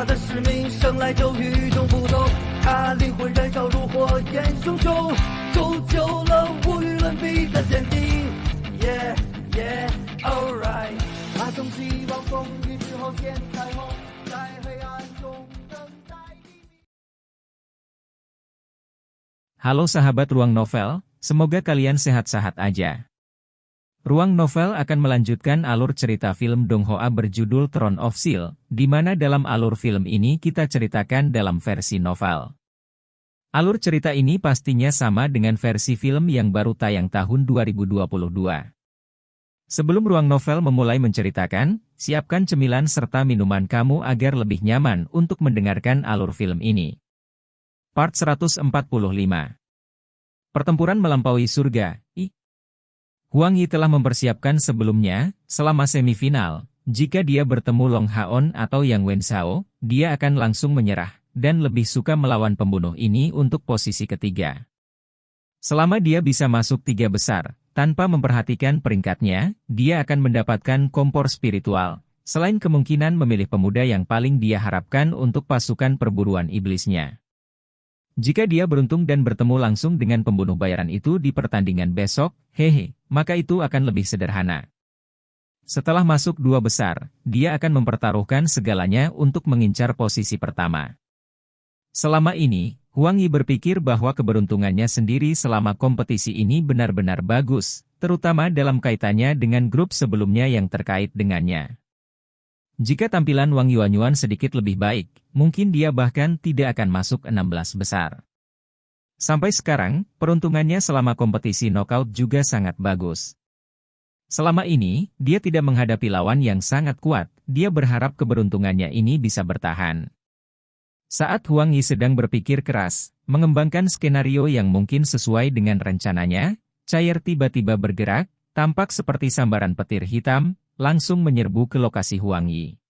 他的使命生来就与众不同，他灵魂燃烧如火焰熊熊，铸就了无与伦比的坚定。Yeah yeah alright， 他从希望风雨之后见彩虹，在黑暗中等待黎明。 Halo sahabat Ruang Novel, semoga kalian sehat-sehat aja. Ruang Novel akan melanjutkan alur cerita film Dong Hoa berjudul Throne of Steel, di mana dalam alur film ini kita ceritakan dalam versi novel. Alur cerita ini pastinya sama dengan versi film yang baru tayang tahun 2022. Sebelum Ruang Novel memulai menceritakan, siapkan cemilan serta minuman kamu agar lebih nyaman untuk mendengarkan alur film ini. Part 145. Pertempuran melampaui surga. Huang Yi telah mempersiapkan sebelumnya, selama semifinal, jika dia bertemu Long Haon atau Yang Wenzhao, dia akan langsung menyerah, dan lebih suka melawan pembunuh ini untuk posisi ketiga. Selama dia bisa masuk 3 besar, tanpa memperhatikan peringkatnya, dia akan mendapatkan kompor spiritual, selain kemungkinan memilih pemuda yang paling dia harapkan untuk pasukan perburuan iblisnya. Jika dia beruntung dan bertemu langsung dengan pembunuh bayaran itu di pertandingan besok, maka itu akan lebih sederhana. Setelah masuk 2 besar, dia akan mempertaruhkan segalanya untuk mengincar posisi pertama. Selama ini, Huang Yi berpikir bahwa keberuntungannya sendiri selama kompetisi ini benar-benar bagus, terutama dalam kaitannya dengan grup sebelumnya yang terkait dengannya. Jika tampilan Wang Yuanyuan sedikit lebih baik, mungkin dia bahkan tidak akan masuk 16 besar. Sampai sekarang, peruntungannya selama kompetisi knockout juga sangat bagus. Selama ini, dia tidak menghadapi lawan yang sangat kuat, dia berharap keberuntungannya ini bisa bertahan. Saat Huang Yi sedang berpikir keras, mengembangkan skenario yang mungkin sesuai dengan rencananya, Cair tiba-tiba bergerak, tampak seperti sambaran petir hitam, langsung menyerbu ke lokasi Huang Yi.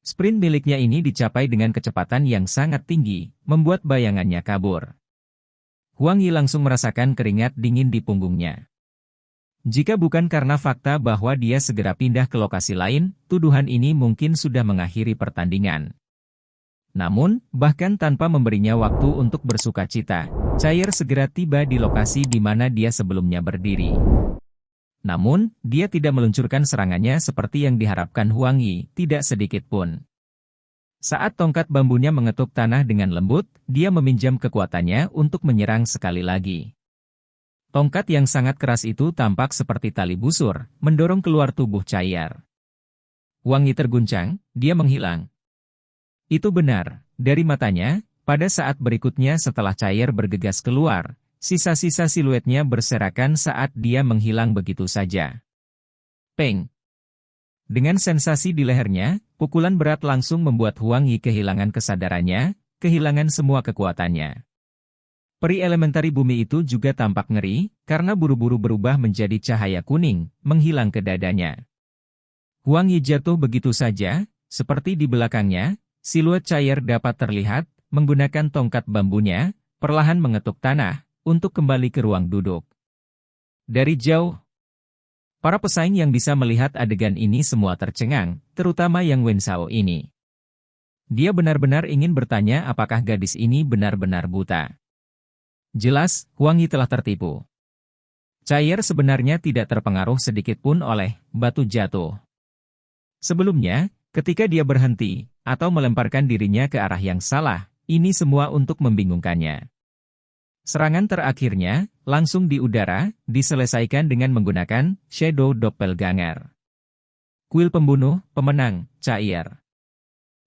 Sprint miliknya ini dicapai dengan kecepatan yang sangat tinggi, membuat bayangannya kabur. Huang Yi langsung merasakan keringat dingin di punggungnya. Jika bukan karena fakta bahwa dia segera pindah ke lokasi lain, tuduhan ini mungkin sudah mengakhiri pertandingan. Namun, bahkan tanpa memberinya waktu untuk bersukacita, Cair segera tiba di lokasi di mana dia sebelumnya berdiri. Namun, dia tidak meluncurkan serangannya seperti yang diharapkan Huang Yi, tidak sedikit pun. Saat tongkat bambunya mengetuk tanah dengan lembut, dia meminjam kekuatannya untuk menyerang sekali lagi. Tongkat yang sangat keras itu tampak seperti tali busur, mendorong keluar tubuh Cair. Huang Yi terguncang, dia menghilang. Itu benar, dari matanya, pada saat berikutnya setelah Cair bergegas keluar, sisa-sisa siluetnya berserakan saat dia menghilang begitu saja. Peng! Dengan sensasi di lehernya, pukulan berat langsung membuat Huang Yi kehilangan kesadarannya, kehilangan semua kekuatannya. Peri elementari bumi itu juga tampak ngeri, karena buru-buru berubah menjadi cahaya kuning, menghilang ke dadanya. Huang Yi jatuh begitu saja, seperti di belakangnya, siluet Cair dapat terlihat, menggunakan tongkat bambunya, perlahan mengetuk tanah, untuk kembali ke ruang duduk. Dari jauh, para pesaing yang bisa melihat adegan ini semua tercengang, terutama Yang Wenzhao ini. Dia benar-benar ingin bertanya apakah gadis ini benar-benar buta. Jelas, Huang Yi telah tertipu. Cair sebenarnya tidak terpengaruh sedikit pun oleh batu jatuh. Sebelumnya, ketika dia berhenti, atau melemparkan dirinya ke arah yang salah, ini semua untuk membingungkannya. Serangan terakhirnya, langsung di udara, diselesaikan dengan menggunakan Shadow Doppelganger. Kuil pembunuh, pemenang, Cair.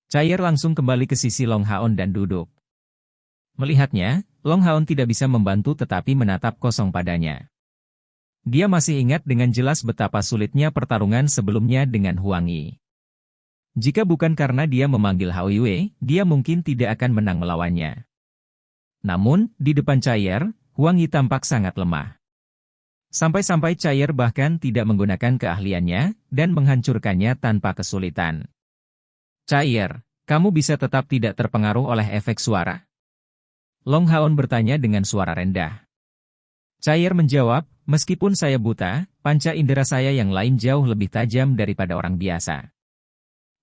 Cair langsung kembali ke sisi Long Haon dan duduk. Melihatnya, Long Haon tidak bisa membantu tetapi menatap kosong padanya. Dia masih ingat dengan jelas betapa sulitnya pertarungan sebelumnya dengan Huang Yi. Jika bukan karena dia memanggil Hao Yue, dia mungkin tidak akan menang melawannya. Namun, di depan Cair, Huang Yi tampak sangat lemah. Sampai-sampai Cair bahkan tidak menggunakan keahliannya, dan menghancurkannya tanpa kesulitan. Cair, kamu bisa tetap tidak terpengaruh oleh efek suara? Long Haon bertanya dengan suara rendah. Cair menjawab, meskipun saya buta, panca indera saya yang lain jauh lebih tajam daripada orang biasa.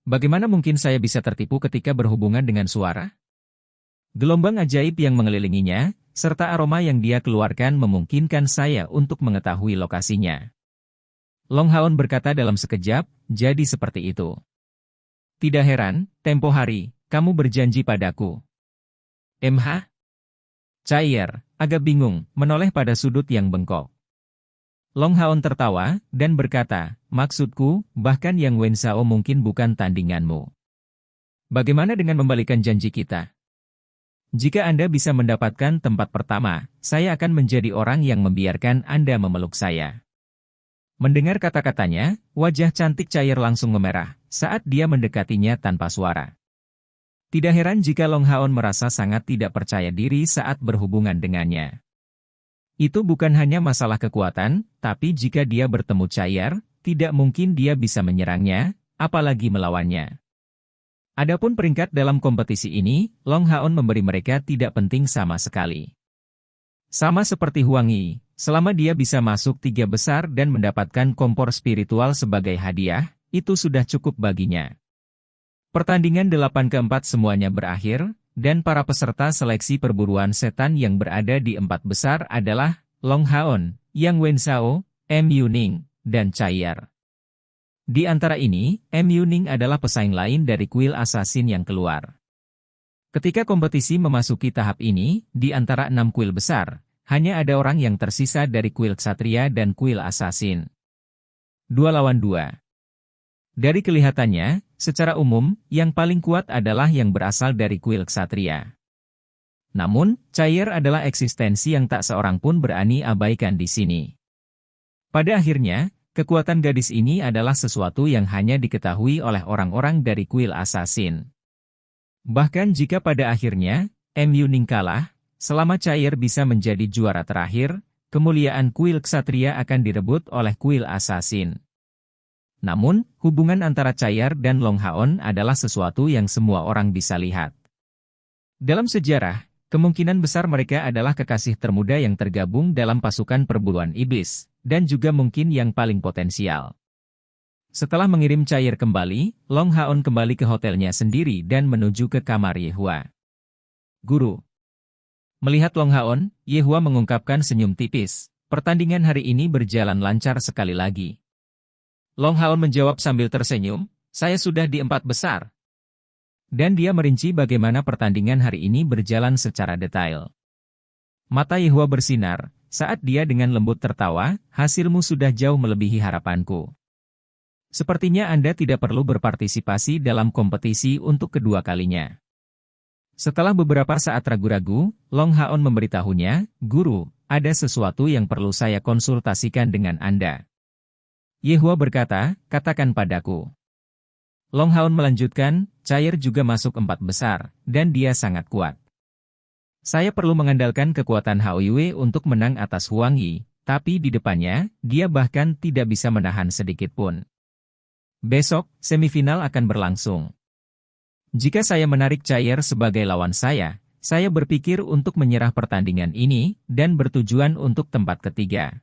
Bagaimana mungkin saya bisa tertipu ketika berhubungan dengan suara? Gelombang ajaib yang mengelilinginya, serta aroma yang dia keluarkan memungkinkan saya untuk mengetahui lokasinya. Long Haon berkata dalam sekejap, jadi seperti itu. Tidak heran, tempo hari, kamu berjanji padaku. MH? Cair, agak bingung, menoleh pada sudut yang bengkok. Long Haon tertawa, dan berkata, maksudku, bahkan Yang Wensao mungkin bukan tandinganmu. Bagaimana dengan membalikan janji kita? Jika Anda bisa mendapatkan tempat pertama, saya akan menjadi orang yang membiarkan Anda memeluk saya. Mendengar kata-katanya, wajah cantik Cair langsung memerah, saat dia mendekatinya tanpa suara. Tidak heran jika Long Haon merasa sangat tidak percaya diri saat berhubungan dengannya. Itu bukan hanya masalah kekuatan, tapi jika dia bertemu Cair, tidak mungkin dia bisa menyerangnya, apalagi melawannya. Adapun peringkat dalam kompetisi ini, Long Haon memberi mereka tidak penting sama sekali. Sama seperti Huang Yi, selama dia bisa masuk 3 besar dan mendapatkan kompor spiritual sebagai hadiah, itu sudah cukup baginya. Pertandingan 8 ke-4 semuanya berakhir, dan para peserta seleksi perburuan setan yang berada di 4 besar adalah Long Haon, Yang Wensao, M. Yuning, dan Cair. Di antara ini, M. Yuning adalah pesaing lain dari kuil assassin yang keluar. Ketika kompetisi memasuki tahap ini, di antara 6 kuil besar, hanya ada orang yang tersisa dari kuil ksatria dan kuil assassin. 2 lawan 2. Dari kelihatannya, secara umum, yang paling kuat adalah yang berasal dari kuil ksatria. Namun, Cair adalah eksistensi yang tak seorang pun berani abaikan di sini. Pada akhirnya, kekuatan gadis ini adalah sesuatu yang hanya diketahui oleh orang-orang dari kuil assassin. Bahkan jika pada akhirnya, M. Yuning kalah, selama Cair bisa menjadi juara terakhir, kemuliaan kuil ksatria akan direbut oleh kuil assassin. Namun, hubungan antara Cair dan Long Haon adalah sesuatu yang semua orang bisa lihat. Dalam sejarah, kemungkinan besar mereka adalah kekasih termuda yang tergabung dalam pasukan perburuan iblis, dan juga mungkin yang paling potensial. Setelah mengirim Cair kembali, Long Haon kembali ke hotelnya sendiri dan menuju ke kamar Yehua. Guru. Melihat Long Haon, Yehua mengungkapkan senyum tipis. Pertandingan hari ini berjalan lancar sekali lagi. Long Haon menjawab sambil tersenyum, saya sudah di 4 besar. Dan dia merinci bagaimana pertandingan hari ini berjalan secara detail. Mata Yehua bersinar, saat dia dengan lembut tertawa, hasilmu sudah jauh melebihi harapanku. Sepertinya Anda tidak perlu berpartisipasi dalam kompetisi untuk kedua kalinya. Setelah beberapa saat ragu-ragu, Long Haon memberitahunya, Guru, ada sesuatu yang perlu saya konsultasikan dengan Anda. Yehua berkata, katakan padaku. Long Haon melanjutkan, Cair juga masuk 4 besar, dan dia sangat kuat. Saya perlu mengandalkan kekuatan Hao Yue untuk menang atas Huang Yi, tapi di depannya, dia bahkan tidak bisa menahan sedikit pun. Besok, semifinal akan berlangsung. Jika saya menarik Cair sebagai lawan saya berpikir untuk menyerah pertandingan ini, dan bertujuan untuk tempat ketiga.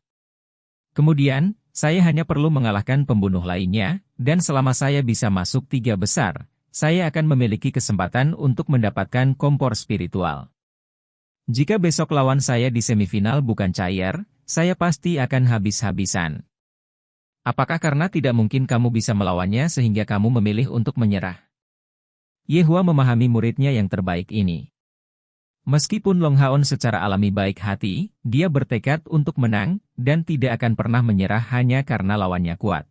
Kemudian, saya hanya perlu mengalahkan pembunuh lainnya, dan selama saya bisa masuk 3 besar, saya akan memiliki kesempatan untuk mendapatkan kompor spiritual. Jika besok lawan saya di semifinal bukan Cair, saya pasti akan habis-habisan. Apakah karena tidak mungkin kamu bisa melawannya sehingga kamu memilih untuk menyerah? Yehua memahami muridnya yang terbaik ini. Meskipun Long Haon secara alami baik hati, dia bertekad untuk menang, dan tidak akan pernah menyerah hanya karena lawannya kuat.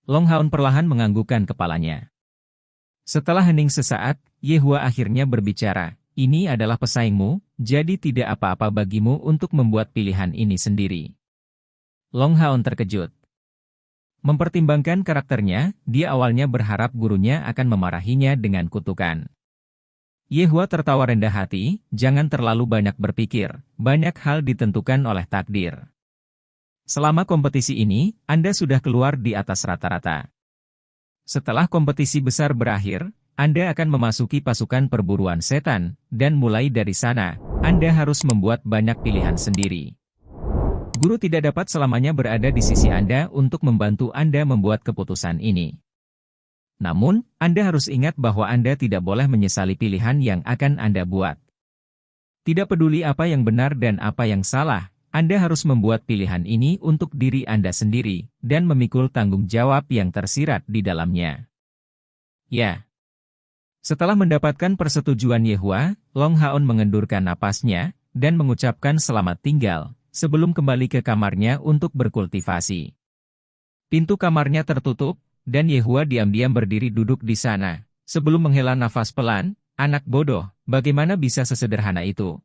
Long Haon perlahan menganggukkan kepalanya. Setelah hening sesaat, Yehua akhirnya berbicara, ini adalah pesaingmu, jadi tidak apa-apa bagimu untuk membuat pilihan ini sendiri. Long Haon terkejut. Mempertimbangkan karakternya, dia awalnya berharap gurunya akan memarahinya dengan kutukan. Yehua tertawa rendah hati, jangan terlalu banyak berpikir, banyak hal ditentukan oleh takdir. Selama kompetisi ini, Anda sudah keluar di atas rata-rata. Setelah kompetisi besar berakhir, Anda akan memasuki pasukan perburuan setan, dan mulai dari sana, Anda harus membuat banyak pilihan sendiri. Guru tidak dapat selamanya berada di sisi Anda untuk membantu Anda membuat keputusan ini. Namun, Anda harus ingat bahwa Anda tidak boleh menyesali pilihan yang akan Anda buat. Tidak peduli apa yang benar dan apa yang salah, Anda harus membuat pilihan ini untuk diri Anda sendiri, dan memikul tanggung jawab yang tersirat di dalamnya. Ya. Setelah mendapatkan persetujuan Yehua, Long Haon mengendurkan napasnya, dan mengucapkan selamat tinggal, sebelum kembali ke kamarnya untuk berkultivasi. Pintu kamarnya tertutup, dan Yehua diam-diam berdiri duduk di sana, sebelum menghela nafas pelan. Anak bodoh, bagaimana bisa sesederhana itu?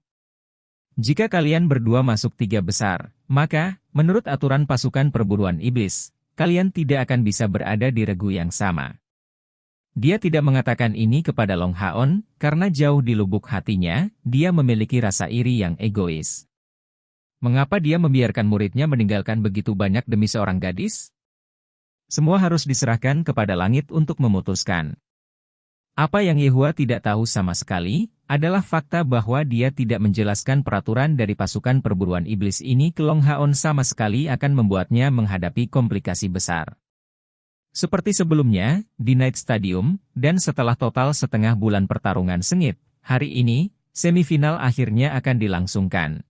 Jika kalian berdua masuk 3 besar, maka, menurut aturan pasukan perburuan iblis, kalian tidak akan bisa berada di regu yang sama. Dia tidak mengatakan ini kepada Long Haon, karena jauh di lubuk hatinya, dia memiliki rasa iri yang egois. Mengapa dia membiarkan muridnya meninggalkan begitu banyak demi seorang gadis? Semua harus diserahkan kepada langit untuk memutuskan. Apa yang Yehua tidak tahu sama sekali, adalah fakta bahwa dia tidak menjelaskan peraturan dari pasukan perburuan iblis ini ke Long Haon sama sekali akan membuatnya menghadapi komplikasi besar. Seperti sebelumnya, di Night Stadium, dan setelah total setengah bulan pertarungan sengit, hari ini, semifinal akhirnya akan dilangsungkan.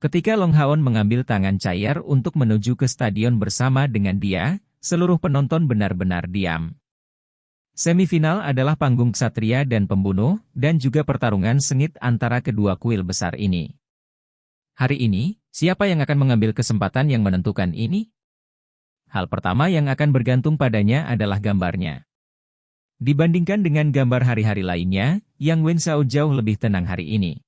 Ketika Long Haon mengambil tangan Chair untuk menuju ke stadion bersama dengan dia, seluruh penonton benar-benar diam. Semifinal adalah panggung ksatria dan pembunuh, dan juga pertarungan sengit antara kedua kuil besar ini. Hari ini, siapa yang akan mengambil kesempatan yang menentukan ini? Hal pertama yang akan bergantung padanya adalah gambarnya. Dibandingkan dengan gambar hari-hari lainnya, Yang Wensao jauh lebih tenang hari ini.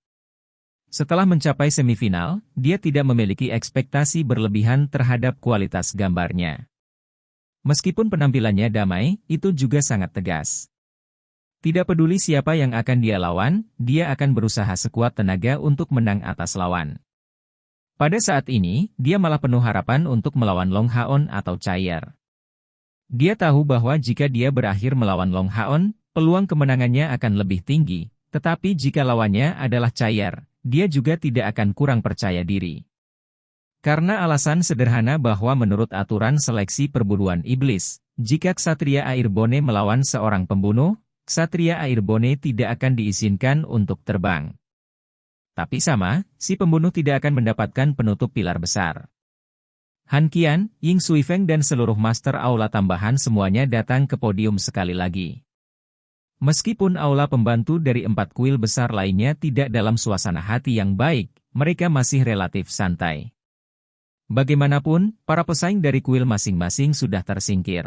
Setelah mencapai semifinal, dia tidak memiliki ekspektasi berlebihan terhadap kualitas gambarnya. Meskipun penampilannya damai, itu juga sangat tegas. Tidak peduli siapa yang akan dia lawan, dia akan berusaha sekuat tenaga untuk menang atas lawan. Pada saat ini, dia malah penuh harapan untuk melawan Long Haon atau Chair. Dia tahu bahwa jika dia berakhir melawan Long Haon, peluang kemenangannya akan lebih tinggi, tetapi jika lawannya adalah Chair, dia juga tidak akan kurang percaya diri. Karena alasan sederhana bahwa menurut aturan seleksi perburuan iblis, jika Ksatria Airbone melawan seorang pembunuh, Ksatria Airbone tidak akan diizinkan untuk terbang. Tapi sama, si pembunuh tidak akan mendapatkan penutup pilar besar. Han Qian, Ying Suifeng dan seluruh master aula tambahan semuanya datang ke podium sekali lagi. Meskipun aula pembantu dari 4 kuil besar lainnya tidak dalam suasana hati yang baik, mereka masih relatif santai. Bagaimanapun, para pesaing dari kuil masing-masing sudah tersingkir.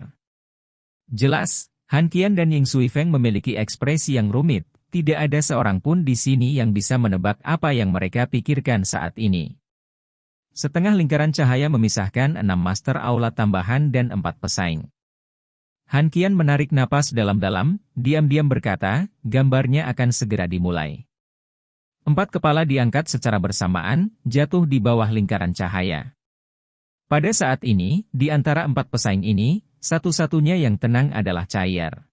Jelas, Han Qian dan Ying Suifeng memiliki ekspresi yang rumit, tidak ada seorang pun di sini yang bisa menebak apa yang mereka pikirkan saat ini. Setengah lingkaran cahaya memisahkan 6 master aula tambahan dan 4 pesaing. Han Qian menarik napas dalam-dalam, diam-diam berkata, gambarnya akan segera dimulai. 4 kepala diangkat secara bersamaan, jatuh di bawah lingkaran cahaya. Pada saat ini, di antara 4 pesaing ini, satu-satunya yang tenang adalah Chair.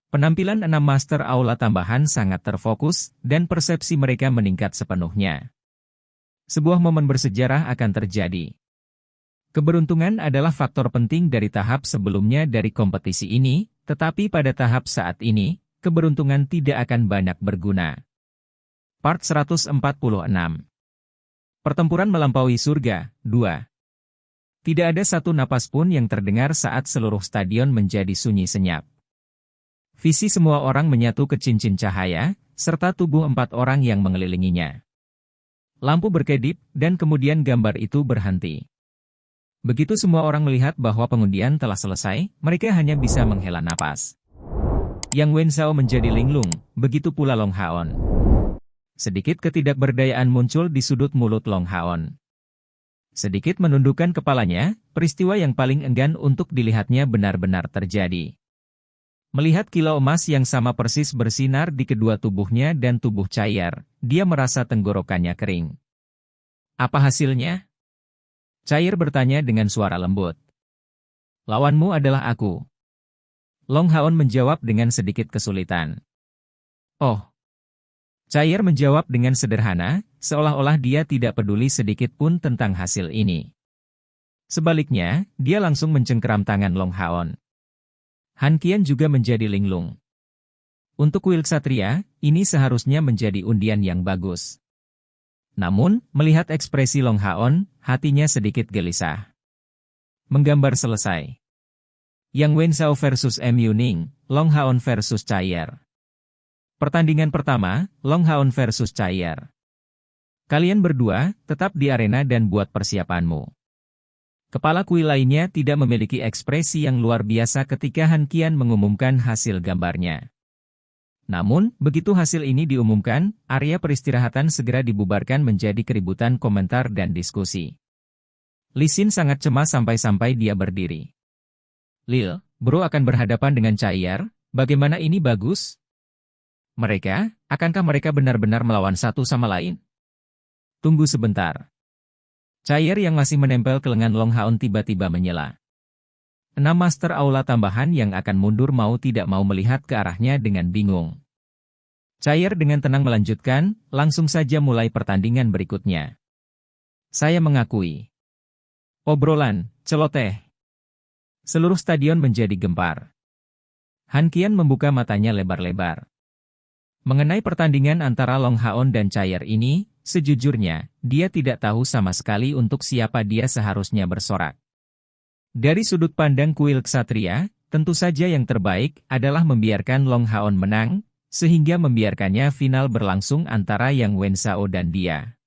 Penampilan 6 master aula tambahan sangat terfokus, dan persepsi mereka meningkat sepenuhnya. Sebuah momen bersejarah akan terjadi. Keberuntungan adalah faktor penting dari tahap sebelumnya dari kompetisi ini, tetapi pada tahap saat ini, keberuntungan tidak akan banyak berguna. Part 146. Pertempuran melampaui surga, 2. Tidak ada satu napas pun yang terdengar saat seluruh stadion menjadi sunyi senyap. Visi semua orang menyatu ke cincin cahaya, serta tubuh 4 orang yang mengelilinginya. Lampu berkedip, dan kemudian gambar itu berhenti. Begitu semua orang melihat bahwa pengundian telah selesai, mereka hanya bisa menghela napas. Yang Wensao menjadi linglung, begitu pula Long Haon. Sedikit ketidakberdayaan muncul di sudut mulut Long Haon. Sedikit menundukkan kepalanya, peristiwa yang paling enggan untuk dilihatnya benar-benar terjadi. Melihat kilau emas yang sama persis bersinar di kedua tubuhnya dan tubuh Chair, dia merasa tenggorokannya kering. Apa hasilnya? Chair bertanya dengan suara lembut. Lawanmu adalah aku. Long Haon menjawab dengan sedikit kesulitan. Oh. Chair menjawab dengan sederhana, seolah-olah dia tidak peduli sedikit pun tentang hasil ini. Sebaliknya, dia langsung mencengkeram tangan Long Haon. Han Qian juga menjadi linglung. Untuk kuil ksatria, ini seharusnya menjadi undian yang bagus. Namun, melihat ekspresi Long Haon, hatinya sedikit gelisah. Menggambar selesai. Yang Wenzhao versus M Yuning, Long Haon versus Chai'er. Pertandingan pertama, Long Haon versus Chai'er. Kalian berdua, tetap di arena dan buat persiapanmu. Kepala kuil lainnya tidak memiliki ekspresi yang luar biasa ketika Han Qian mengumumkan hasil gambarnya. Namun, begitu hasil ini diumumkan, area peristirahatan segera dibubarkan menjadi keributan komentar dan diskusi. Li Xin sangat cemas sampai-sampai dia berdiri. Lil, bro akan berhadapan dengan Chai'er, bagaimana ini bagus? Akankah mereka benar-benar melawan satu sama lain? Tunggu sebentar. Chai'er yang masih menempel ke lengan Long Haon tiba-tiba menyela. 6 master aula tambahan yang akan mundur mau tidak mau melihat ke arahnya dengan bingung. Chai'er dengan tenang melanjutkan, langsung saja mulai pertandingan berikutnya. Saya mengakui. Obrolan, celoteh. Seluruh stadion menjadi gempar. Han Qian membuka matanya lebar-lebar. Mengenai pertandingan antara Long Haon dan Chai'er ini, sejujurnya, dia tidak tahu sama sekali untuk siapa dia seharusnya bersorak. Dari sudut pandang kuil ksatria, tentu saja yang terbaik adalah membiarkan Long Haon menang, sehingga membiarkannya final berlangsung antara Yang Wenzhao dan dia.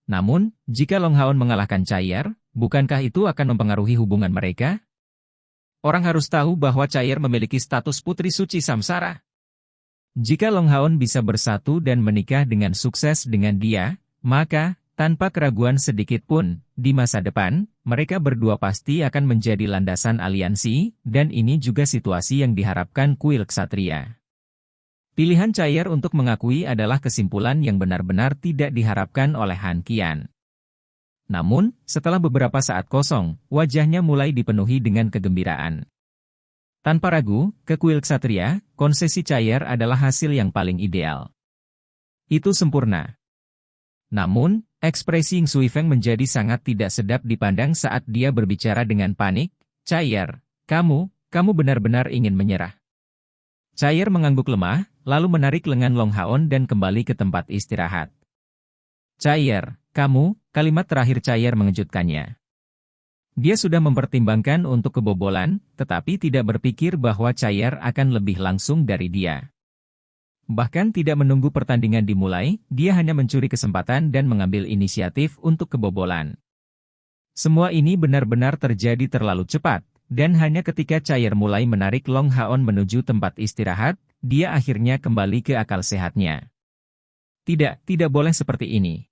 Namun, jika Long Haon mengalahkan Chai'er, bukankah itu akan mempengaruhi hubungan mereka? Orang harus tahu bahwa Chai'er memiliki status putri suci samsara. Jika Long Haon bisa bersatu dan menikah dengan sukses dengan dia, maka, tanpa keraguan sedikit pun, di masa depan, mereka berdua pasti akan menjadi landasan aliansi, dan ini juga situasi yang diharapkan kuil ksatria. Pilihan Chai'er untuk mengakui adalah kesimpulan yang benar-benar tidak diharapkan oleh Han Qian. Namun, setelah beberapa saat kosong, wajahnya mulai dipenuhi dengan kegembiraan. Tanpa ragu, ke kuil ksatria, konsesi Chai'er adalah hasil yang paling ideal. Itu sempurna. Namun, ekspresi Ying Suifeng menjadi sangat tidak sedap dipandang saat dia berbicara dengan panik. Chai'er, kamu benar-benar ingin menyerah. Chai'er mengangguk lemah, lalu menarik lengan Long Haon dan kembali ke tempat istirahat. Chai'er, kalimat terakhir Chai'er mengejutkannya. Dia sudah mempertimbangkan untuk kebobolan, tetapi tidak berpikir bahwa Chai'er akan lebih langsung dari dia. Bahkan tidak menunggu pertandingan dimulai, dia hanya mencuri kesempatan dan mengambil inisiatif untuk kebobolan. Semua ini benar-benar terjadi terlalu cepat, dan hanya ketika Chai'er mulai menarik Long Haon menuju tempat istirahat, dia akhirnya kembali ke akal sehatnya. Tidak boleh seperti ini.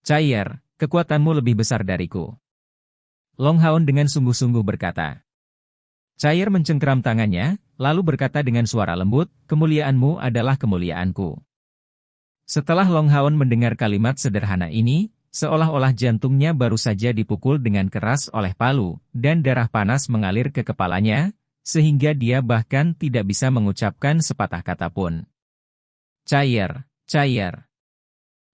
Chai'er, kekuatanmu lebih besar dariku. Long Haon dengan sungguh-sungguh berkata. Chai'er mencengkeram tangannya, lalu berkata dengan suara lembut, kemuliaanmu adalah kemuliaanku. Setelah Long Haon mendengar kalimat sederhana ini, seolah-olah jantungnya baru saja dipukul dengan keras oleh palu, dan darah panas mengalir ke kepalanya, sehingga dia bahkan tidak bisa mengucapkan sepatah kata pun. Chai'er.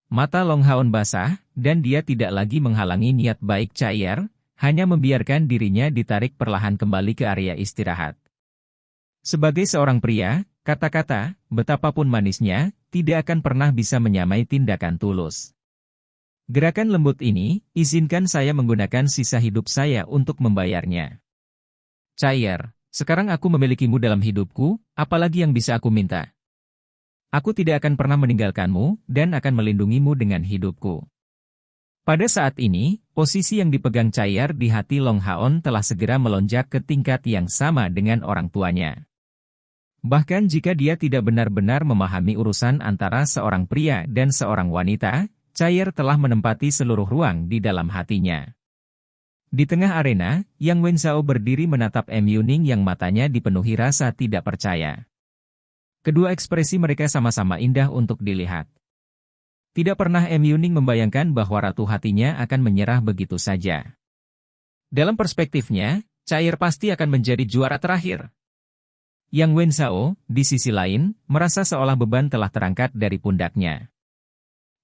Mata Long Haon basah, dan dia tidak lagi menghalangi niat baik Chai'er, hanya membiarkan dirinya ditarik perlahan kembali ke area istirahat. Sebagai seorang pria, kata-kata, betapapun manisnya, tidak akan pernah bisa menyamai tindakan tulus. Gerakan lembut ini, izinkan saya menggunakan sisa hidup saya untuk membayarnya. Chai'er, sekarang aku memilikimu dalam hidupku, apalagi yang bisa aku minta? Aku tidak akan pernah meninggalkanmu, dan akan melindungimu dengan hidupku. Pada saat ini, posisi yang dipegang Chai'er di hati Long Haon telah segera melonjak ke tingkat yang sama dengan orang tuanya. Bahkan jika dia tidak benar-benar memahami urusan antara seorang pria dan seorang wanita, Chai'er telah menempati seluruh ruang di dalam hatinya. Di tengah arena, Yang Wenzhao berdiri menatap M Yuning yang matanya dipenuhi rasa tidak percaya. Kedua ekspresi mereka sama-sama indah untuk dilihat. Tidak pernah M Yuning membayangkan bahwa ratu hatinya akan menyerah begitu saja. Dalam perspektifnya, Chai'er pasti akan menjadi juara terakhir. Yang Wenzhao, di sisi lain, merasa seolah beban telah terangkat dari pundaknya.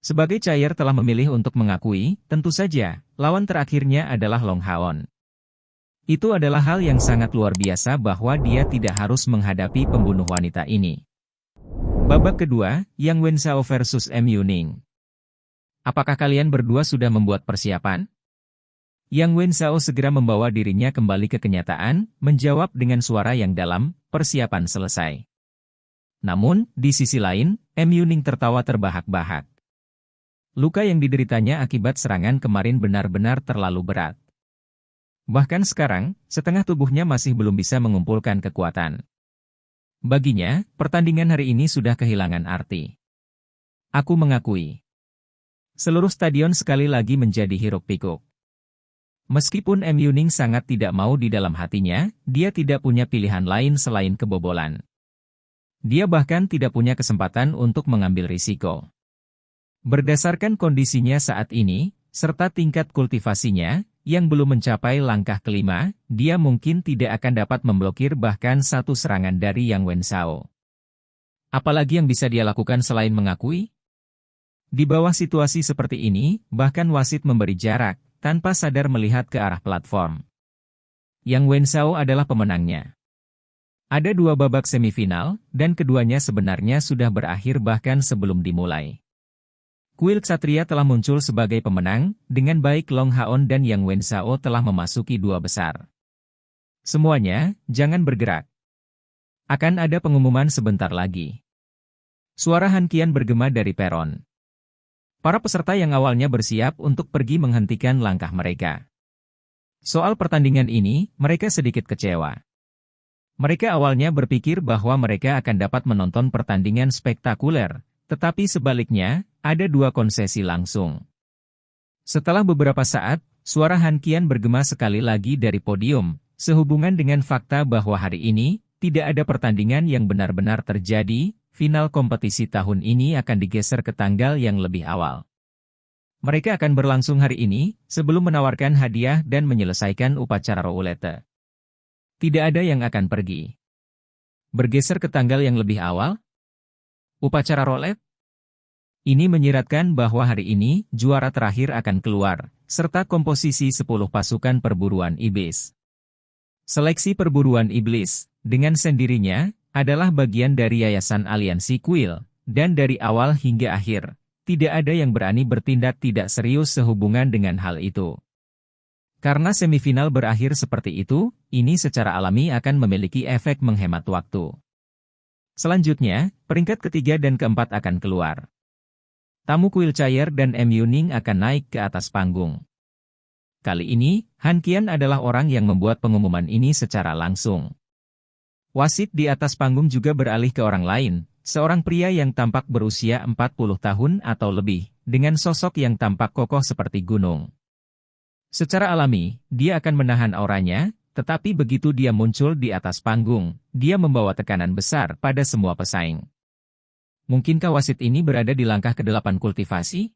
Sebagai Chai'er telah memilih untuk mengakui, tentu saja, lawan terakhirnya adalah Long Haon. Itu adalah hal yang sangat luar biasa bahwa dia tidak harus menghadapi pembunuh wanita ini. Babak kedua, Yang Wenzhao versus M Yuning. Apakah kalian berdua sudah membuat persiapan? Yang Wenzhao segera membawa dirinya kembali ke kenyataan, menjawab dengan suara yang dalam, persiapan selesai. Namun, di sisi lain, M Yuning tertawa terbahak-bahak. Luka yang dideritanya akibat serangan kemarin benar-benar terlalu berat. Bahkan sekarang, setengah tubuhnya masih belum bisa mengumpulkan kekuatan. Baginya, pertandingan hari ini sudah kehilangan arti. Aku mengakui. Seluruh stadion sekali lagi menjadi hiruk-pikuk. Meskipun M Yuning sangat tidak mau di dalam hatinya, dia tidak punya pilihan lain selain kebobolan. Dia bahkan tidak punya kesempatan untuk mengambil risiko. Berdasarkan kondisinya saat ini, serta tingkat kultivasinya, yang belum mencapai langkah kelima, dia mungkin tidak akan dapat memblokir bahkan satu serangan dari Yang Wenzhao. Apalagi yang bisa dia lakukan selain mengakui? Di bawah situasi seperti ini, bahkan wasit memberi jarak, tanpa sadar melihat ke arah platform. Yang Wenzhao adalah pemenangnya. Ada 2 babak semifinal, dan keduanya sebenarnya sudah berakhir bahkan sebelum dimulai. Kuil Ksatria telah muncul sebagai pemenang, dengan baik Long Haon dan Yang Wenzhao telah memasuki 2 besar. Semuanya, jangan bergerak. Akan ada pengumuman sebentar lagi. Suara Han Qian bergema dari peron. Para peserta yang awalnya bersiap untuk pergi menghentikan langkah mereka. Soal pertandingan ini, mereka sedikit kecewa. Mereka awalnya berpikir bahwa mereka akan dapat menonton pertandingan spektakuler, tetapi sebaliknya, ada 2 konsesi langsung. Setelah beberapa saat, suara Han Qian bergema sekali lagi dari podium, sehubungan dengan fakta bahwa hari ini, tidak ada pertandingan yang benar-benar terjadi, final kompetisi tahun ini akan digeser ke tanggal yang lebih awal. Mereka akan berlangsung hari ini, sebelum menawarkan hadiah dan menyelesaikan upacara roulette. Tidak ada yang akan pergi. Bergeser ke tanggal yang lebih awal? Upacara roulette? Ini menyiratkan bahwa hari ini, juara terakhir akan keluar, serta komposisi 10 pasukan perburuan iblis. Seleksi perburuan iblis, dengan sendirinya, adalah bagian dari Yayasan Aliansi Kuil, dan dari awal hingga akhir, tidak ada yang berani bertindak tidak serius sehubungan dengan hal itu. Karena semifinal berakhir seperti itu, ini secara alami akan memiliki efek menghemat waktu. Selanjutnya, peringkat ketiga dan keempat akan keluar. Tamu kuil Chair dan M Yuning akan naik ke atas panggung. Kali ini, Han Qian adalah orang yang membuat pengumuman ini secara langsung. Wasit di atas panggung juga beralih ke orang lain, seorang pria yang tampak berusia 40 tahun atau lebih, dengan sosok yang tampak kokoh seperti gunung. Secara alami, dia akan menahan auranya, tetapi begitu dia muncul di atas panggung, dia membawa tekanan besar pada semua pesaing. Mungkinkah wasit ini berada di langkah ke-8 kultivasi?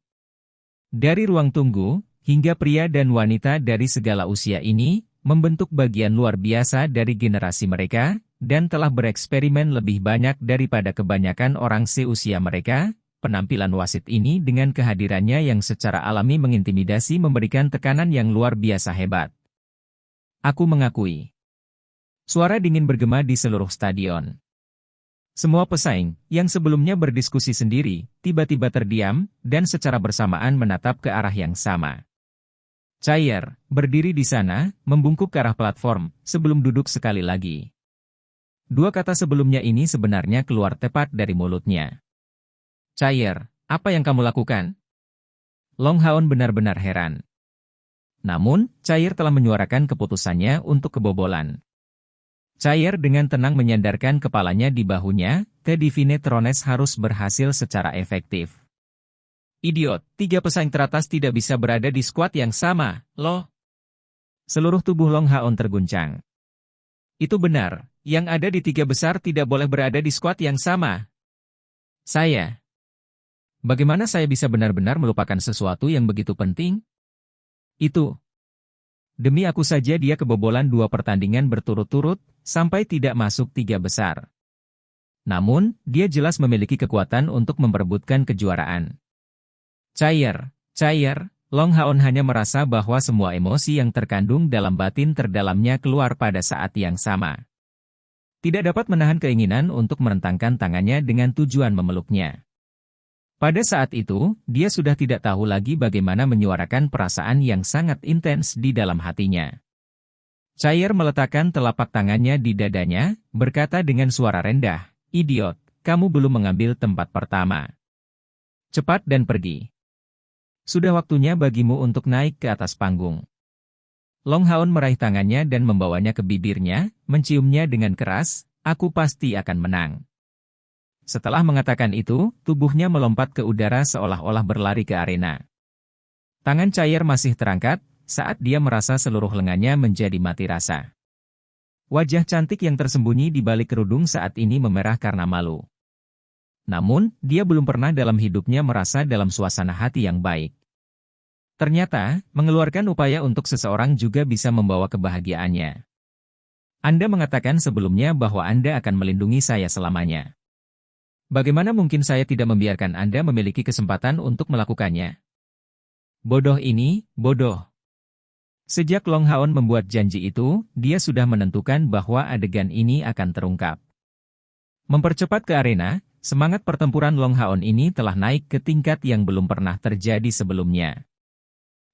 Dari ruang tunggu, hingga pria dan wanita dari segala usia ini, membentuk bagian luar biasa dari generasi mereka, dan telah bereksperimen lebih banyak daripada kebanyakan orang seusia mereka. Penampilan wasit ini dengan kehadirannya yang secara alami mengintimidasi memberikan tekanan yang luar biasa hebat. Aku mengakui. Suara dingin bergema di seluruh stadion. Semua pesaing, yang sebelumnya berdiskusi sendiri, tiba-tiba terdiam, dan secara bersamaan menatap ke arah yang sama. Chair, berdiri di sana, membungkuk ke arah platform, sebelum duduk sekali lagi. 2 kata sebelumnya ini sebenarnya keluar tepat dari mulutnya. Chair, apa yang kamu lakukan? Long Haon benar-benar heran. Namun, Chair telah menyuarakan keputusannya untuk kebobolan. Chair dengan tenang menyandarkan kepalanya di bahunya, The Divine Thrones harus berhasil secara efektif. Idiot, 3 pesaing teratas tidak bisa berada di skuad yang sama, loh. Seluruh tubuh Long Haon terguncang. Itu benar, yang ada di 3 besar tidak boleh berada di skuad yang sama. Saya. Bagaimana saya bisa benar-benar melupakan sesuatu yang begitu penting? Itu. Demi aku saja dia kebobolan 2 pertandingan berturut-turut, sampai tidak masuk 3 besar. Namun, dia jelas memiliki kekuatan untuk memperebutkan kejuaraan. Chair, Long Haon hanya merasa bahwa semua emosi yang terkandung dalam batin terdalamnya keluar pada saat yang sama. Tidak dapat menahan keinginan untuk merentangkan tangannya dengan tujuan memeluknya. Pada saat itu, dia sudah tidak tahu lagi bagaimana menyuarakan perasaan yang sangat intens di dalam hatinya. Chair meletakkan telapak tangannya di dadanya, berkata dengan suara rendah, "Idiot, kamu belum mengambil tempat pertama. Cepat dan pergi. Sudah waktunya bagimu untuk naik ke atas panggung." Long Haon meraih tangannya dan membawanya ke bibirnya, menciumnya dengan keras, "Aku pasti akan menang." Setelah mengatakan itu, tubuhnya melompat ke udara seolah-olah berlari ke arena. Tangan Chair masih terangkat, saat dia merasa seluruh lengannya menjadi mati rasa. Wajah cantik yang tersembunyi di balik kerudung saat ini memerah karena malu. Namun, dia belum pernah dalam hidupnya merasa dalam suasana hati yang baik. Ternyata, mengeluarkan upaya untuk seseorang juga bisa membawa kebahagiaannya. Anda mengatakan sebelumnya bahwa Anda akan melindungi saya selamanya. Bagaimana mungkin saya tidak membiarkan Anda memiliki kesempatan untuk melakukannya? Bodoh ini, bodoh. Sejak Long Haon membuat janji itu, dia sudah menentukan bahwa adegan ini akan terungkap. Mempercepat ke arena, semangat pertempuran Long Haon ini telah naik ke tingkat yang belum pernah terjadi sebelumnya.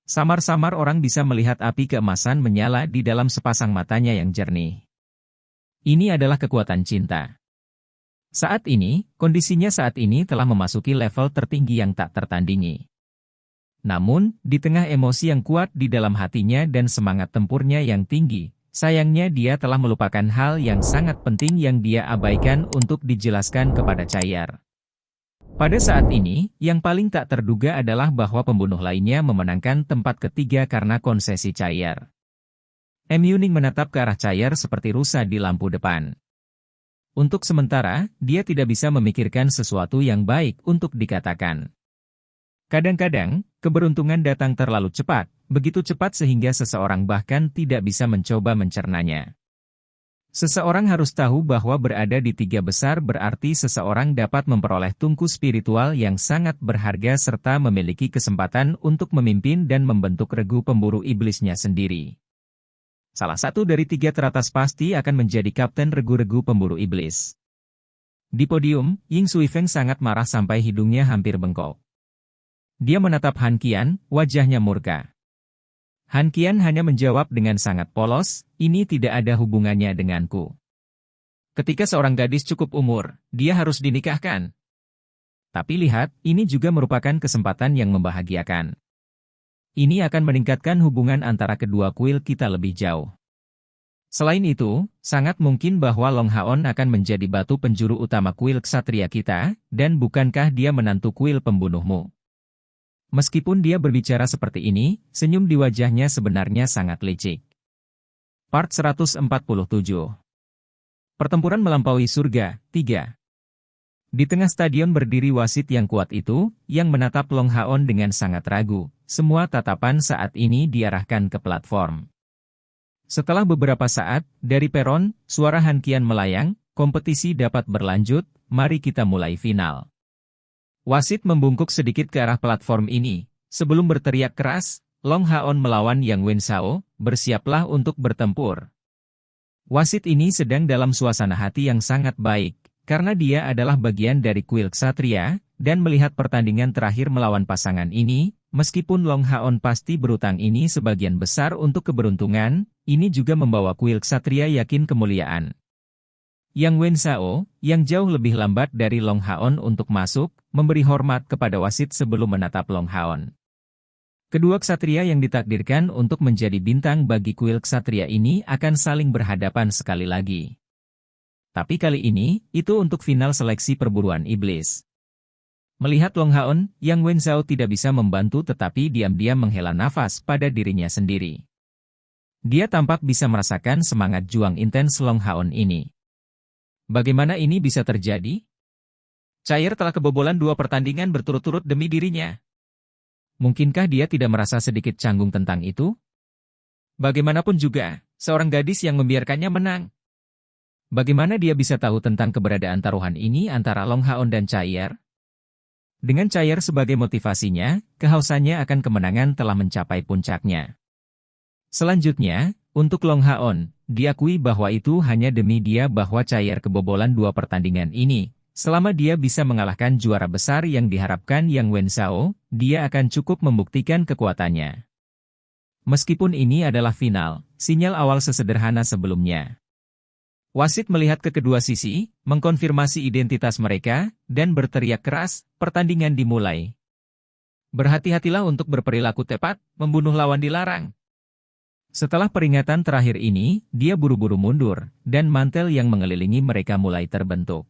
Samar-samar orang bisa melihat api keemasan menyala di dalam sepasang matanya yang jernih. Ini adalah kekuatan cinta. Kondisinya saat ini telah memasuki level tertinggi yang tak tertandingi. Namun, di tengah emosi yang kuat di dalam hatinya dan semangat tempurnya yang tinggi, sayangnya dia telah melupakan hal yang sangat penting yang dia abaikan untuk dijelaskan kepada Chair. Pada saat ini, yang paling tak terduga adalah bahwa pembunuh lainnya memenangkan tempat ketiga karena konsesi Chair. Yuning menatap ke arah Chair seperti rusa di lampu depan. Untuk sementara, dia tidak bisa memikirkan sesuatu yang baik untuk dikatakan. Kadang-kadang, keberuntungan datang terlalu cepat, begitu cepat sehingga seseorang bahkan tidak bisa mencoba mencernanya. Seseorang harus tahu bahwa berada di tiga besar berarti seseorang dapat memperoleh tungku spiritual yang sangat berharga serta memiliki kesempatan untuk memimpin dan membentuk regu pemburu iblisnya sendiri. Salah satu dari tiga teratas pasti akan menjadi kapten regu-regu pemburu iblis. Di podium, Ying Suifeng sangat marah sampai hidungnya hampir bengkok. Dia menatap Han Qian, wajahnya murka. Han Qian hanya menjawab dengan sangat polos, "Ini tidak ada hubungannya denganku. Ketika seorang gadis cukup umur, dia harus dinikahkan." Tapi lihat, ini juga merupakan kesempatan yang membahagiakan. Ini akan meningkatkan hubungan antara kedua kuil kita lebih jauh. Selain itu, sangat mungkin bahwa Long Haon akan menjadi batu penjuru utama kuil ksatria kita, dan bukankah dia menantu kuil pembunuhmu? Meskipun dia berbicara seperti ini, senyum di wajahnya sebenarnya sangat licik. Part 147. Pertempuran melampaui surga, 3. Di tengah stadion berdiri wasit yang kuat itu, yang menatap Long Haon dengan sangat ragu. Semua tatapan saat ini diarahkan ke platform. Setelah beberapa saat, dari peron, suara Han Qian melayang, "Kompetisi dapat berlanjut, mari kita mulai final." Wasit membungkuk sedikit ke arah platform ini. Sebelum berteriak keras, "Long Haon melawan Yang Wensao, bersiaplah untuk bertempur." Wasit ini sedang dalam suasana hati yang sangat baik, karena dia adalah bagian dari kuil ksatria, dan melihat pertandingan terakhir melawan pasangan ini, meskipun Long Haon pasti berutang ini sebagian besar untuk keberuntungan, ini juga membawa kuil ksatria yakin kemuliaan. Yang Wensao, yang jauh lebih lambat dari Long Haon untuk masuk, memberi hormat kepada wasit sebelum menatap Long Haon. Kedua ksatria yang ditakdirkan untuk menjadi bintang bagi kuil ksatria ini akan saling berhadapan sekali lagi. Tapi kali ini, itu untuk final seleksi perburuan iblis. Melihat Long Haon, Yang Wensao tidak bisa membantu tetapi diam-diam menghela nafas pada dirinya sendiri. Dia tampak bisa merasakan semangat juang intens Long Haon ini. Bagaimana ini bisa terjadi? Chair telah kebobolan 2 pertandingan berturut-turut demi dirinya. Mungkinkah dia tidak merasa sedikit canggung tentang itu? Bagaimanapun juga, seorang gadis yang membiarkannya menang. Bagaimana dia bisa tahu tentang keberadaan taruhan ini antara Long Haon dan Chair? Dengan cair sebagai motivasinya, kehausannya akan kemenangan telah mencapai puncaknya. Selanjutnya, untuk Long Haon, diakui bahwa itu hanya demi dia bahwa cair kebobolan 2 pertandingan ini. Selama dia bisa mengalahkan juara besar yang diharapkan Yang Wenzhou, dia akan cukup membuktikan kekuatannya. Meskipun ini adalah final, sinyal awal sesederhana sebelumnya. Wasit melihat ke kedua sisi, mengkonfirmasi identitas mereka, dan berteriak keras, pertandingan dimulai. Berhati-hatilah untuk berperilaku tepat, membunuh lawan dilarang. Setelah peringatan terakhir ini, dia buru-buru mundur, dan mantel yang mengelilingi mereka mulai terbentuk.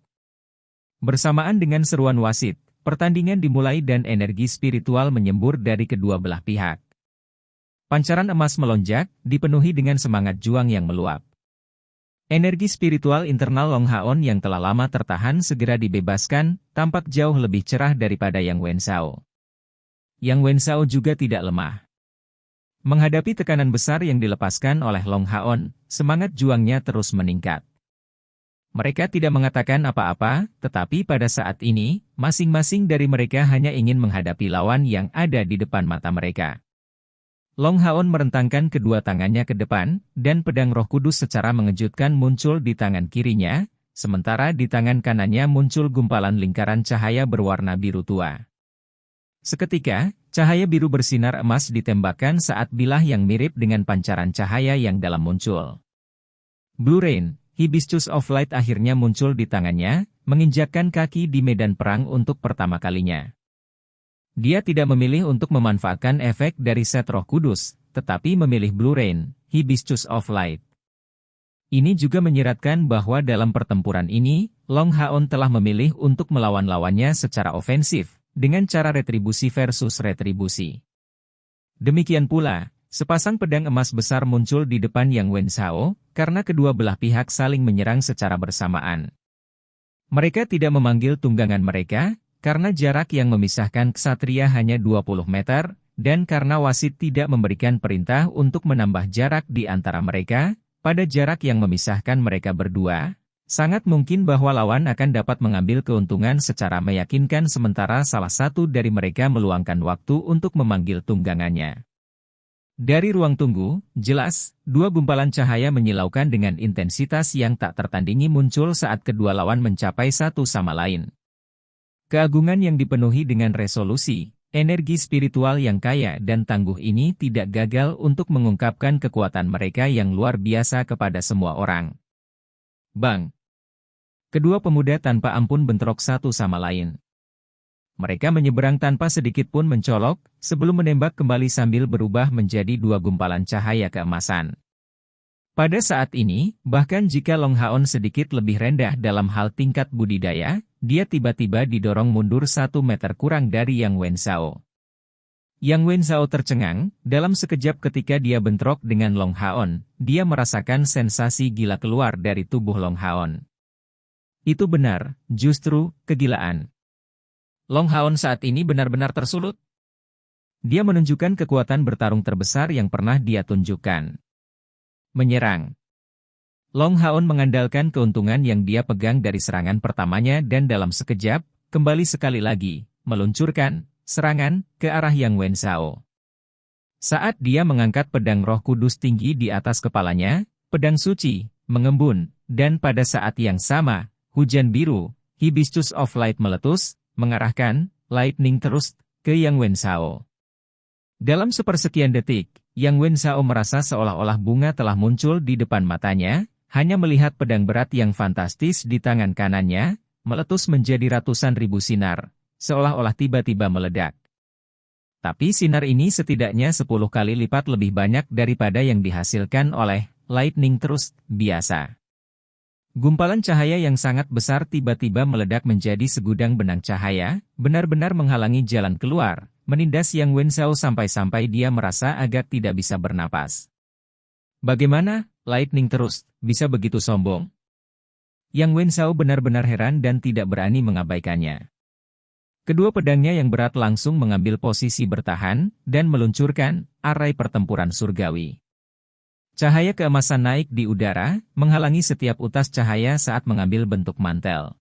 Bersamaan dengan seruan wasit, pertandingan dimulai dan energi spiritual menyembur dari kedua belah pihak. Pancaran emas melonjak, dipenuhi dengan semangat juang yang meluap. Energi spiritual internal Long Haon yang telah lama tertahan segera dibebaskan, tampak jauh lebih cerah daripada Yang Wenzhou. Yang Wenzhou juga tidak lemah. Menghadapi tekanan besar yang dilepaskan oleh Long Haon, semangat juangnya terus meningkat. Mereka tidak mengatakan apa-apa, tetapi pada saat ini, masing-masing dari mereka hanya ingin menghadapi lawan yang ada di depan mata mereka. Long Haon merentangkan kedua tangannya ke depan, dan pedang Roh Kudus secara mengejutkan muncul di tangan kirinya, sementara di tangan kanannya muncul gumpalan lingkaran cahaya berwarna biru tua. Seketika, cahaya biru bersinar emas ditembakkan saat bilah yang mirip dengan pancaran cahaya yang dalam muncul. Blue Rain, Hibiscus of Light akhirnya muncul di tangannya, menginjakkan kaki di medan perang untuk pertama kalinya. Dia tidak memilih untuk memanfaatkan efek dari set Roh Kudus, tetapi memilih Blue Rain, Hibiscus of Light. Ini juga menyiratkan bahwa dalam pertempuran ini, Long Haon telah memilih untuk melawan lawannya secara ofensif, dengan cara retribusi versus retribusi. Demikian pula, sepasang pedang emas besar muncul di depan Yang Wenzhou, karena kedua belah pihak saling menyerang secara bersamaan. Mereka tidak memanggil tunggangan mereka, karena jarak yang memisahkan ksatria hanya 20 meter, dan karena wasit tidak memberikan perintah untuk menambah jarak di antara mereka, pada jarak yang memisahkan mereka berdua, sangat mungkin bahwa lawan akan dapat mengambil keuntungan secara meyakinkan sementara salah satu dari mereka meluangkan waktu untuk memanggil tunggangannya. Dari ruang tunggu, jelas, 2 gumpalan cahaya menyilaukan dengan intensitas yang tak tertandingi muncul saat kedua lawan mencapai satu sama lain. Keagungan yang dipenuhi dengan resolusi, energi spiritual yang kaya dan tangguh ini tidak gagal untuk mengungkapkan kekuatan mereka yang luar biasa kepada semua orang. Bang! Kedua pemuda tanpa ampun bentrok satu sama lain. Mereka menyeberang tanpa sedikit pun mencolok, sebelum menembak kembali sambil berubah menjadi 2 gumpalan cahaya keemasan. Pada saat ini, bahkan jika Long Haon sedikit lebih rendah dalam hal tingkat budidaya, dia tiba-tiba didorong mundur 1 meter kurang dari Yang Wenzhou. Yang Wenzhou tercengang, dalam sekejap ketika dia bentrok dengan Long Haon, dia merasakan sensasi gila keluar dari tubuh Long Haon. Itu benar, justru, kegilaan. Long Haon saat ini benar-benar tersulut. Dia menunjukkan kekuatan bertarung terbesar yang pernah dia tunjukkan. Menyerang. Long Haon mengandalkan keuntungan yang dia pegang dari serangan pertamanya dan dalam sekejap, kembali sekali lagi, meluncurkan serangan ke arah Yang Wenzhou. Saat dia mengangkat pedang Roh Kudus tinggi di atas kepalanya, pedang suci, mengembun, dan pada saat yang sama, hujan biru, Hibiscus of Light meletus, mengarahkan lightning terus ke Yang Wenzhou. Dalam sepersekian detik, Yang Wenzhou merasa seolah-olah bunga telah muncul di depan matanya, hanya melihat pedang berat yang fantastis di tangan kanannya, meletus menjadi ratusan ribu sinar, seolah-olah tiba-tiba meledak. Tapi sinar ini setidaknya 10 kali lipat lebih banyak daripada yang dihasilkan oleh lightning terus biasa. Gumpalan cahaya yang sangat besar tiba-tiba meledak menjadi segudang benang cahaya, benar-benar menghalangi jalan keluar, menindas Yang Wenzhou sampai-sampai dia merasa agak tidak bisa bernapas. Bagaimana, lightning terus, bisa begitu sombong? Yang Wenzhou benar-benar heran dan tidak berani mengabaikannya. Kedua pedangnya yang berat langsung mengambil posisi bertahan, dan meluncurkan arai pertempuran surgawi. Cahaya keemasan naik di udara, menghalangi setiap utas cahaya saat mengambil bentuk mantel.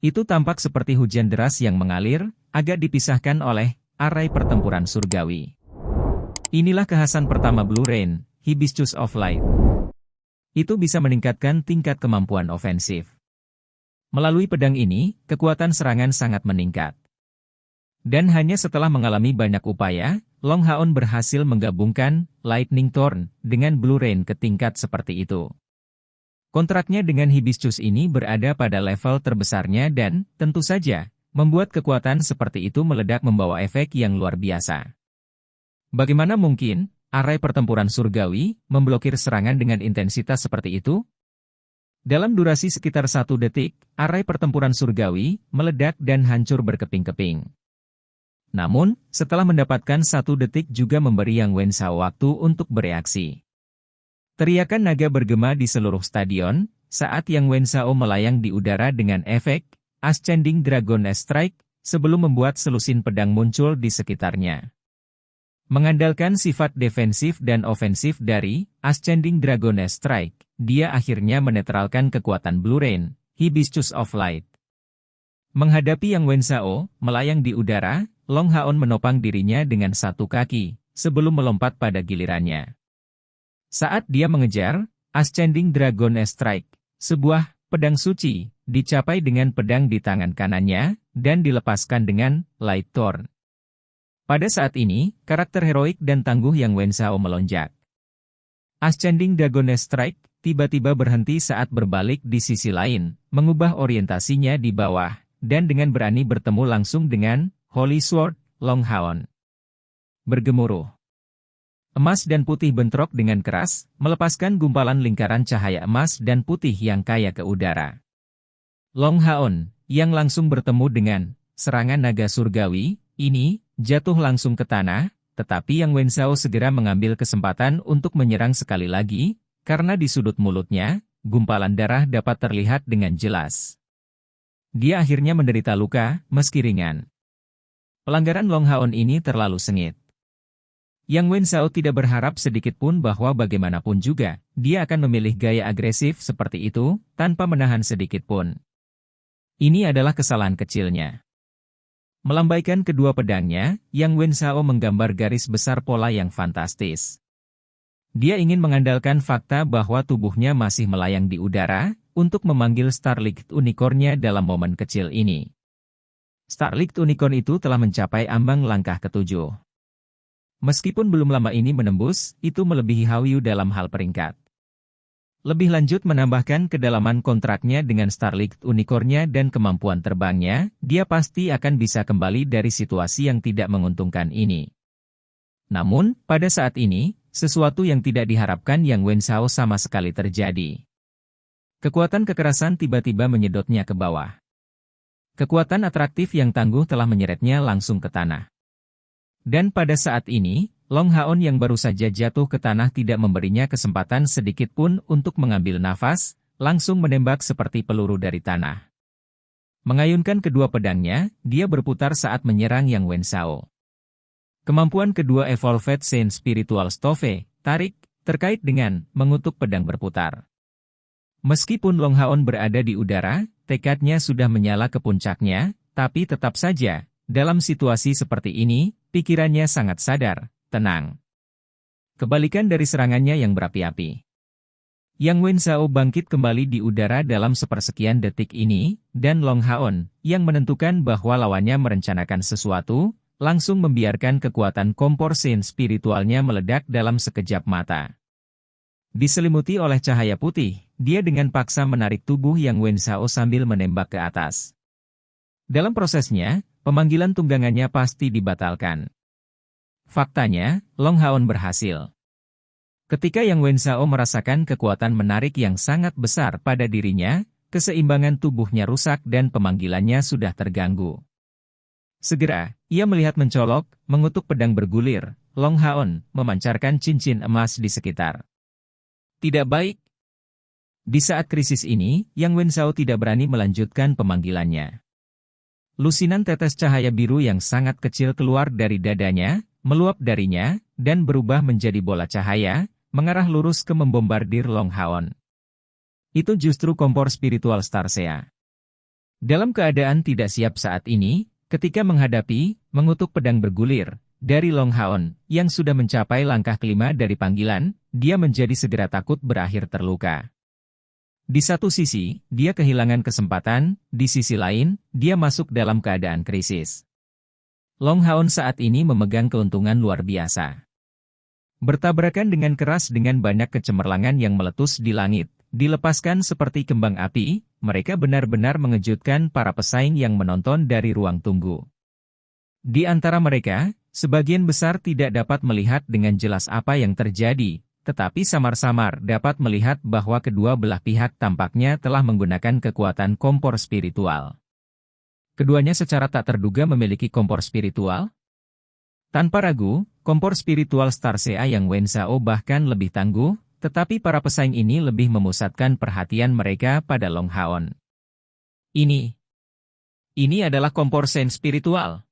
Itu tampak seperti hujan deras yang mengalir, agak dipisahkan oleh arai pertempuran surgawi. Inilah kekhasan pertama Blue Rain, Hibiscus of Light. Itu bisa meningkatkan tingkat kemampuan ofensif. Melalui pedang ini, kekuatan serangan sangat meningkat. Dan hanya setelah mengalami banyak upaya, Long Haon berhasil menggabungkan Lightning Thorn dengan Blue Rain ke tingkat seperti itu. Kontraknya dengan Hibiscus ini berada pada level terbesarnya dan, tentu saja, membuat kekuatan seperti itu meledak membawa efek yang luar biasa. Bagaimana mungkin, arai pertempuran surgawi, memblokir serangan dengan intensitas seperti itu? Dalam durasi sekitar 1 detik, arai pertempuran surgawi, meledak dan hancur berkeping-keping. Namun, setelah mendapatkan 1 detik juga memberi Yang Wensao waktu untuk bereaksi. Teriakan naga bergema di seluruh stadion, saat Yang Wensao melayang di udara dengan efek Ascending Dragon Strike, sebelum membuat selusin pedang muncul di sekitarnya. Mengandalkan sifat defensif dan ofensif dari Ascending Dragon Strike, dia akhirnya menetralkan kekuatan Blue Rain, Hibiscus of Light. Menghadapi Yang Wensao, melayang di udara, Long Haon menopang dirinya dengan 1 kaki, sebelum melompat pada gilirannya. Saat dia mengejar, Ascending Dragon Strike, sebuah pedang suci, dicapai dengan pedang di tangan kanannya, dan dilepaskan dengan Light Thorn. Pada saat ini, karakter heroik dan tangguh Yang Wensao melonjak. Ascending Dragon Strike tiba-tiba berhenti saat berbalik di sisi lain, mengubah orientasinya di bawah, dan dengan berani bertemu langsung dengan Holy Sword, Long Haon. Bergemuruh. Emas dan putih bentrok dengan keras, melepaskan gumpalan lingkaran cahaya emas dan putih yang kaya ke udara. Long Haon, yang langsung bertemu dengan serangan naga surgawi, ini jatuh langsung ke tanah, tetapi Yang Wensao segera mengambil kesempatan untuk menyerang sekali lagi, karena di sudut mulutnya, gumpalan darah dapat terlihat dengan jelas. Dia akhirnya menderita luka, meski ringan. Pelanggaran Long Haon ini terlalu sengit. Yang Wensao tidak berharap sedikit pun bahwa bagaimanapun juga, dia akan memilih gaya agresif seperti itu, tanpa menahan sedikit pun. Ini adalah kesalahan kecilnya. Melambaikan kedua pedangnya, Yang Wensao menggambar garis besar pola yang fantastis. Dia ingin mengandalkan fakta bahwa tubuhnya masih melayang di udara, untuk memanggil Starlight Unicorn-nya dalam momen kecil ini. Starlight Unicorn itu telah mencapai ambang langkah ke-7. Meskipun belum lama ini menembus, itu melebihi Hallyu dalam hal peringkat. Lebih lanjut menambahkan kedalaman kontraknya dengan Starlight Unicorn-nya dan kemampuan terbangnya, dia pasti akan bisa kembali dari situasi yang tidak menguntungkan ini. Namun, pada saat ini, sesuatu yang tidak diharapkan Yang Wensao sama sekali terjadi. Kekuatan kekerasan tiba-tiba menyedotnya ke bawah. Kekuatan atraktif yang tangguh telah menyeretnya langsung ke tanah. Dan pada saat ini, Long Haon yang baru saja jatuh ke tanah tidak memberinya kesempatan sedikit pun untuk mengambil nafas, langsung menembak seperti peluru dari tanah. Mengayunkan kedua pedangnya, dia berputar saat menyerang Yang Wensao. Kemampuan kedua Evolved Saint Spiritual Stove, tarik, terkait dengan mengutuk pedang berputar. Meskipun Long Haon berada di udara, tekadnya sudah menyala ke puncaknya, tapi tetap saja, dalam situasi seperti ini, pikirannya sangat sadar, tenang. Kebalikan dari serangannya yang berapi-api. Yang Wensao bangkit kembali di udara dalam sepersekian detik ini, dan Long Haon, yang menentukan bahwa lawannya merencanakan sesuatu, langsung membiarkan kekuatan kompor Saint spiritualnya meledak dalam sekejap mata. Diselimuti oleh cahaya putih, dia dengan paksa menarik tubuh Yang Wensao sambil menembak ke atas. Dalam prosesnya, pemanggilan tunggangannya pasti dibatalkan. Faktanya, Long Haon berhasil. Ketika Yang Wensao merasakan kekuatan menarik yang sangat besar pada dirinya, keseimbangan tubuhnya rusak dan pemanggilannya sudah terganggu. Segera, ia melihat mencolok, mengutuk pedang bergulir, Long Haon, memancarkan cincin emas di sekitar. Tidak baik. Di saat krisis ini, Yang Wensao tidak berani melanjutkan pemanggilannya. Lusinan tetes cahaya biru yang sangat kecil keluar dari dadanya, meluap darinya, dan berubah menjadi bola cahaya, mengarah lurus ke membombardir Long Haon. Itu justru kompor spiritual Starsea. Dalam keadaan tidak siap saat ini, ketika mengutuk pedang bergulir, dari Long Haon, yang sudah mencapai langkah kelima dari panggilan, dia menjadi segera takut berakhir terluka. Di satu sisi, dia kehilangan kesempatan, di sisi lain, dia masuk dalam keadaan krisis. Long Haon saat ini memegang keuntungan luar biasa. Bertabrakan dengan keras dengan banyak kecemerlangan yang meletus di langit, dilepaskan seperti kembang api, mereka benar-benar mengejutkan para pesaing yang menonton dari ruang tunggu. Di antara mereka, sebagian besar tidak dapat melihat dengan jelas apa yang terjadi, tetapi samar-samar dapat melihat bahwa kedua belah pihak tampaknya telah menggunakan kekuatan kompor spiritual. Keduanya secara tak terduga memiliki kompor spiritual. Tanpa ragu, kompor spiritual Starsea yang Wensao bahkan lebih tangguh, tetapi para pesaing ini lebih memusatkan perhatian mereka pada Long Haon. Ini adalah kompor sen spiritual.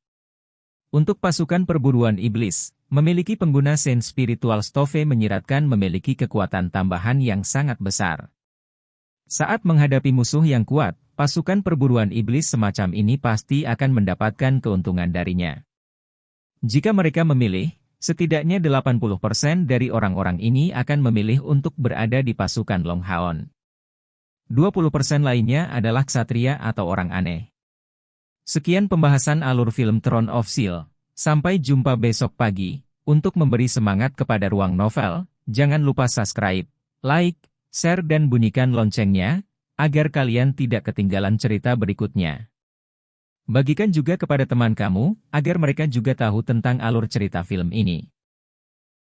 Untuk pasukan perburuan iblis, memiliki pengguna sen spiritual Stove menyiratkan memiliki kekuatan tambahan yang sangat besar. Saat menghadapi musuh yang kuat, pasukan perburuan iblis semacam ini pasti akan mendapatkan keuntungan darinya. Jika mereka memilih, setidaknya 80% dari orang-orang ini akan memilih untuk berada di pasukan Long Haon. 20% lainnya adalah ksatria atau orang aneh. Sekian pembahasan alur film Throne of Steel. Sampai jumpa besok pagi. Untuk memberi semangat kepada Ruang Novel, jangan lupa subscribe, like, share dan bunyikan loncengnya, agar kalian tidak ketinggalan cerita berikutnya. Bagikan juga kepada teman kamu, agar mereka juga tahu tentang alur cerita film ini.